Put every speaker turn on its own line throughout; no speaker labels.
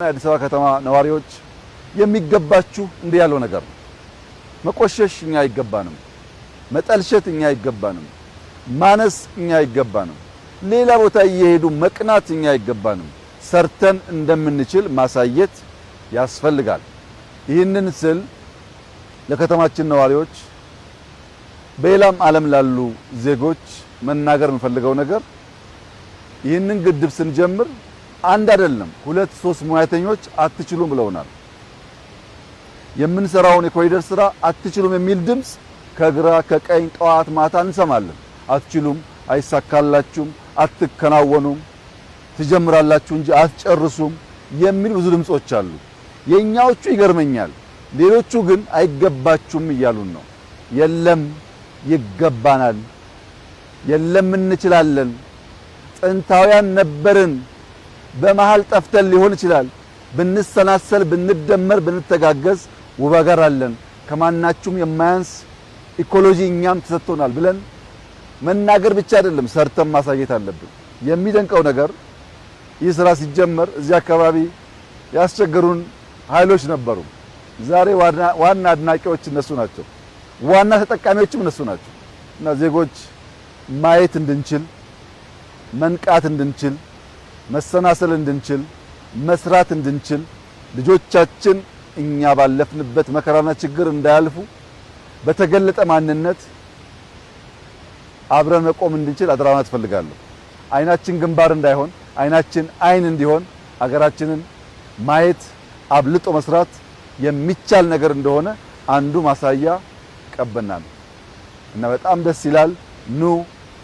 አዲስ አበባ ከተማ ነዋሪዎች የሚገባችሁ እንዲህ ያለው ነገር ነው። መቆሸሽ እኛ አይገባንም፣ መጠልሸት እኛ አይገባንም፣ ማነስ እኛ አይገባንም፣ ሌላ ቦታ እየሄዱ መቅናት እኛ አይገባንም። ሰርተን እንደምንችል ማሳየት ያስፈልጋል። ይህንን ስል ለከተማችን ነዋሪዎች በሌላም ዓለም ላሉ ዜጎች መናገር የምፈልገው ነገር ይህንን ግድብ ስንጀምር አንድ አይደለም ሁለት ሶስት ሙያተኞች አትችሉም ብለውናል። የምንሰራውን የኮሪደር ስራ አትችሉም የሚል ድምጽ ከግራ ከቀኝ ጠዋት ማታ እንሰማለን። አትችሉም፣ አይሳካላችሁም፣ አትከናወኑም፣ ትጀምራላችሁ እንጂ አትጨርሱም የሚል ብዙ ድምጾች አሉ። የኛዎቹ ይገርመኛል። ሌሎቹ ግን አይገባችሁም እያሉን ነው። የለም ይገባናል፣ የለም እንችላለን፣ ጥንታውያን ነበርን፣ በመሃል ጠፍተን ሊሆን ይችላል፣ ብንሰናሰል ብንደመር ብንተጋገዝ ውብ አገር አለን፣ ከማናችሁም የማያንስ ኢኮሎጂ እኛም ተሰጥቶናል ብለን መናገር ብቻ አይደለም ሰርተን ማሳየት አለብን። የሚደንቀው ነገር ይህ ስራ ሲጀመር እዚህ አካባቢ ያስቸገሩን ኃይሎች ነበሩ። ዛሬ ዋና አድናቂዎች እነሱ ናቸው፣ ዋና ተጠቃሚዎችም እነሱ ናቸው። እና ዜጎች ማየት እንድንችል፣ መንቃት እንድንችል፣ መሰናሰል እንድንችል፣ መስራት እንድንችል፣ ልጆቻችን እኛ ባለፍንበት መከራና ችግር እንዳያልፉ በተገለጠ ማንነት አብረን መቆም እንድንችል አደራ ማለት እፈልጋለሁ። አይናችን ግንባር እንዳይሆን አይናችን አይን እንዲሆን ሀገራችንን ማየት አብልጦ መስራት የሚቻል ነገር እንደሆነ አንዱ ማሳያ ቀበና ነው እና በጣም ደስ ይላል። ኑ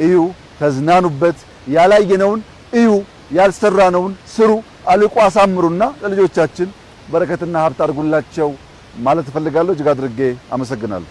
እዩ፣ ተዝናኑበት፣ ያላየነውን እዩ፣ ያልሰራነውን ስሩ፣ አልቆ አሳምሩና ለልጆቻችን በረከትና ሀብት አድርጉላቸው ማለት እፈልጋለሁ። እጅግ አድርጌ አመሰግናለሁ።